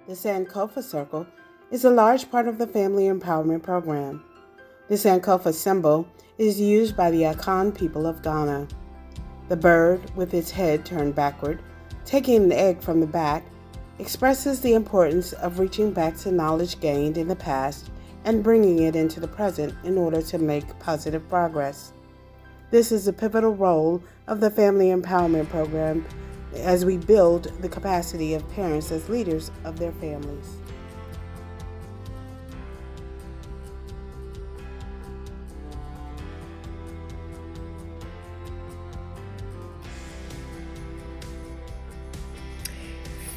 The Sankofa Circle is a large part of the Family Empowerment Program. The Sankofa symbol is used by the Akan people of Ghana. The bird, with its head turned backward, taking an egg from the back, expresses the importance of reaching back to knowledge gained in the past and bringing it into the present in order to make positive progress. This is a pivotal role of the Family Empowerment Program as we build the capacity of parents as leaders of their families.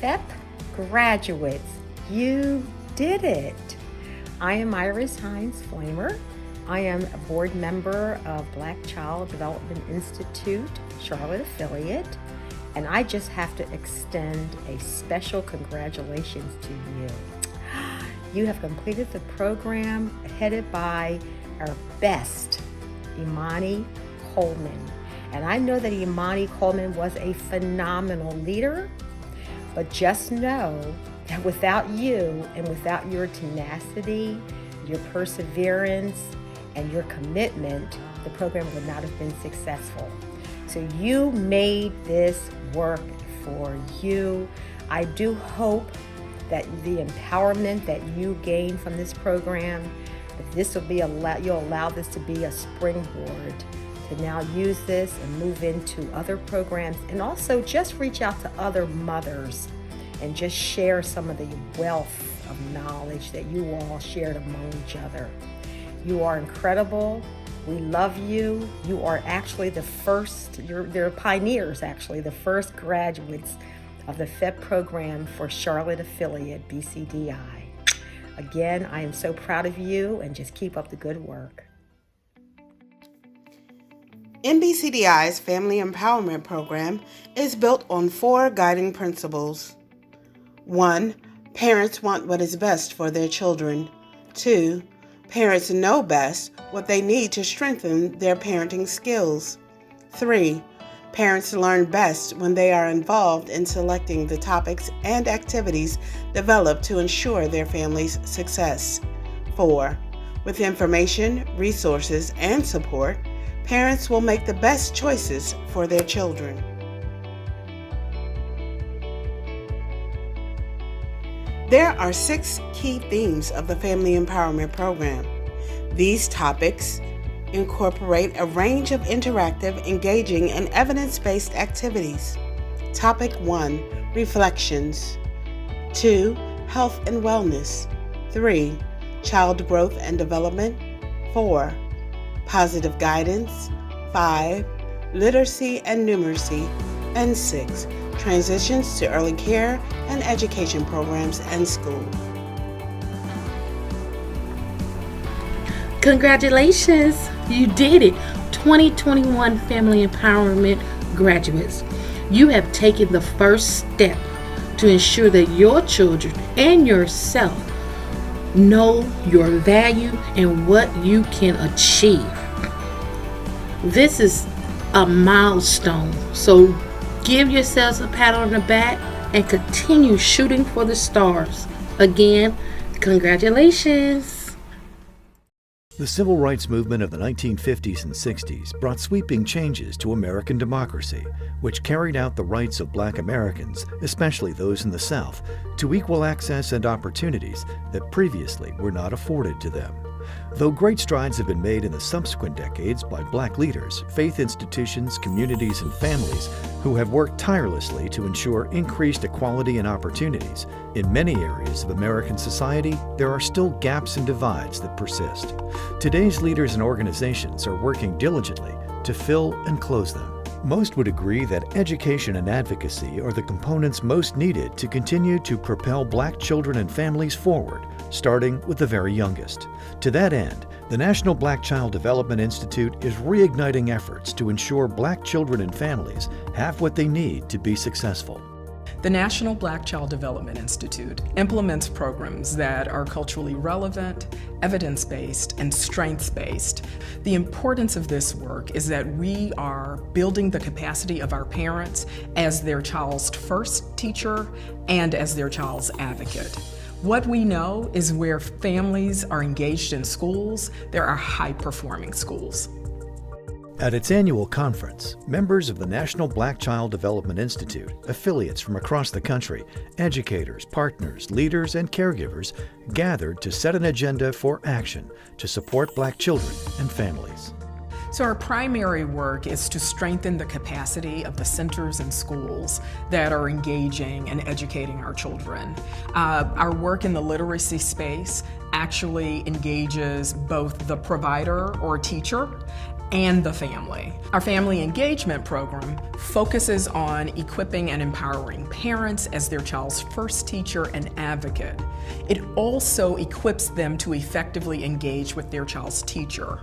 F.E.P graduates, you did it! I am Iris Hines Flamer. I am a board member of Black Child Development Institute, Charlotte affiliate, and I just have to extend a special congratulations to you. You have completed the program headed by our best, Imani Coleman. And I know that Imani Coleman was a phenomenal leader, but just know that without you and without your tenacity, your perseverance, and your commitment, the program would not have been successful. So you made this work for you. I do hope that the empowerment that you gain from this program, that this will be you'll allow this to be a springboard to now use this and move into other programs, and also just reach out to other mothers and just share some of the wealth of knowledge that you all shared among each other. You are incredible. We love you. You are actually the first, they're pioneers actually, the first graduates of the F.E.P program for Charlotte affiliate BCDI. Again, I am so proud of you, and just keep up the good work. NBCDI's Family Empowerment Program is built on 4 guiding principles. 1. Parents want what is best for their children. 2. Parents know best what they need to strengthen their parenting skills. 3. Parents learn best when they are involved in selecting the topics and activities developed to ensure their family's success. 4. With information, resources, and support, parents will make the best choices for their children. There are 6 key themes of the Family Empowerment Program. These topics incorporate a range of interactive, engaging, and evidence-based activities. Topic 1, Reflections. 2, Health and Wellness. 3, Child Growth and Development. 4, Positive Guidance. 5, Literacy and Numeracy. And 6, Transitions to Early Care and Education Programs and School. Congratulations, you did it. 2021 Family Empowerment graduates. You have taken the first step to ensure that your children and yourself know your value and what you can achieve. This is a milestone, so give yourselves a pat on the back and continue shooting for the stars. Again, congratulations. The civil rights movement of the 1950s and 60s brought sweeping changes to American democracy, which carried out the rights of Black Americans, especially those in the South, to equal access and opportunities that previously were not afforded to them. Though great strides have been made in the subsequent decades by Black leaders, faith institutions, communities, and families who have worked tirelessly to ensure increased equality and opportunities, in many areas of American society, there are still gaps and divides that persist. Today's leaders and organizations are working diligently to fill and close them. Most would agree that education and advocacy are the components most needed to continue to propel Black children and families forward, starting with the very youngest. To that end, the National Black Child Development Institute is reigniting efforts to ensure Black children and families have what they need to be successful. The National Black Child Development Institute implements programs that are culturally relevant, evidence-based, and strengths-based. The importance of this work is that we are building the capacity of our parents as their child's first teacher and as their child's advocate. What we know is where families are engaged in schools, there are high-performing schools. At its annual conference, members of the National Black Child Development Institute, affiliates from across the country, educators, partners, leaders, and caregivers gathered to set an agenda for action to support Black children and families. So our primary work is to strengthen the capacity of the centers and schools that are engaging and educating our children. Our work in the literacy space actually engages both the provider or teacher and the family. Our family engagement program focuses on equipping and empowering parents as their child's first teacher and advocate. It also equips them to effectively engage with their child's teacher.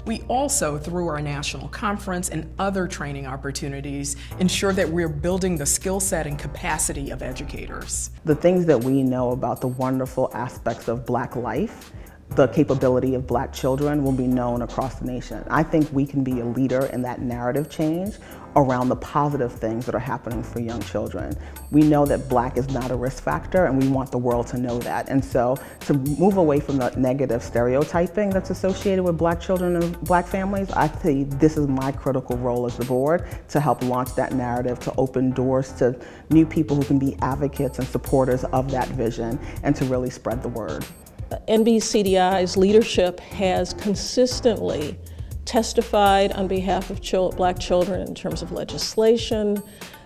We also, through our national conference and other training opportunities, ensure that we're building the skill set and capacity of educators. The things that we know about the wonderful aspects of Black life, the capability of Black children will be known across the nation. I think we can be a leader in that narrative change around the positive things that are happening for young children. We know that Black is not a risk factor, and we want the world to know that. And so to move away from the negative stereotyping that's associated with Black children and Black families, I think this is my critical role as the board to help launch that narrative, to open doors to new people who can be advocates and supporters of that vision, and to really spread the word. NBCDI's leadership has consistently testified on behalf of Black children in terms of legislation.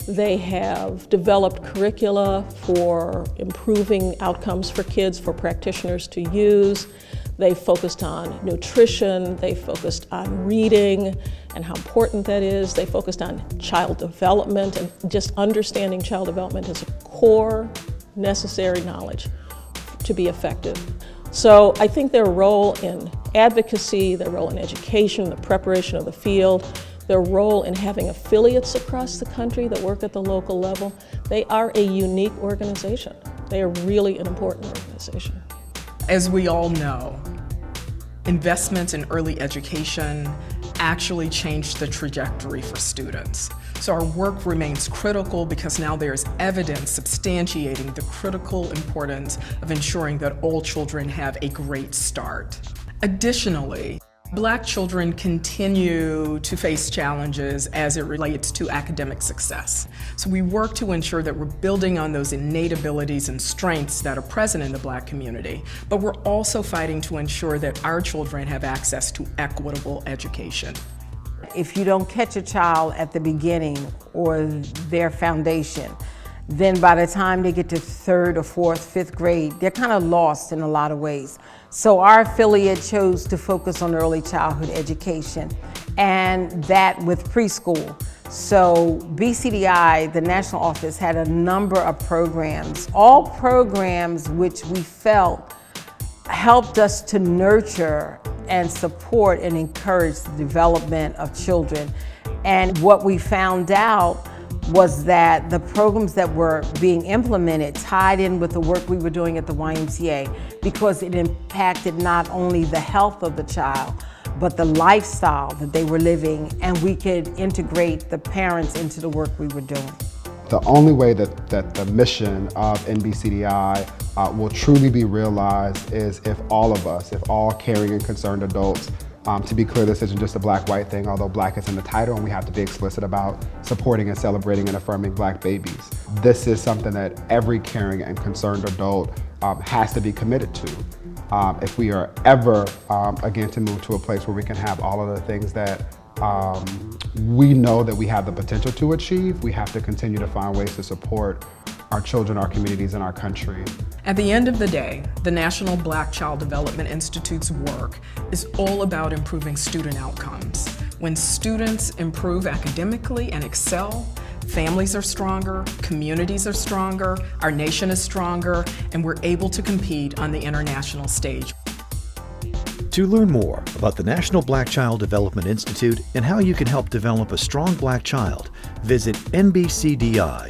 They have developed curricula for improving outcomes for kids, for practitioners to use. They focused on nutrition, they focused on reading and how important that is. They focused on child development, and just understanding child development as a core necessary knowledge to be effective. So I think their role in advocacy, their role in education, the preparation of the field, their role in having affiliates across the country that work at the local level, they are a unique organization. They are really an important organization. As we all know, investments in early education actually changed the trajectory for students. So our work remains critical because now there's evidence substantiating the critical importance of ensuring that all children have a great start. Additionally, Black children continue to face challenges as it relates to academic success. So we work to ensure that we're building on those innate abilities and strengths that are present in the Black community, but we're also fighting to ensure that our children have access to equitable education. If you don't catch a child at the beginning or their foundation, then by the time they get to 3rd or 4th, 5th grade, they're kind of lost in a lot of ways. So our affiliate chose to focus on early childhood education, and that with preschool. So BCDI, the national office, had a number of programs, all programs which we felt helped us to nurture and support and encourage the development of children. And what we found out was that the programs that were being implemented tied in with the work we were doing at the YMCA, because it impacted not only the health of the child, but the lifestyle that they were living, and we could integrate the parents into the work we were doing. The only way that the mission of NBCDI will truly be realized is if all of us, if all caring and concerned adults, to be clear, this isn't just a Black-white thing, although Black is in the title, and we have to be explicit about supporting and celebrating and affirming Black babies. This is something that every caring and concerned adult has to be committed to. If we are ever, again, to move to a place where we can have all of the things that we know that we have the potential to achieve, we have to continue to find ways to support our children, our communities, and our country. At the end of the day, the National Black Child Development Institute's work is all about improving student outcomes. When students improve academically and excel, families are stronger, communities are stronger, our nation is stronger, and we're able to compete on the international stage. To learn more about the National Black Child Development Institute and how you can help develop a strong Black child, visit nbcdi.org.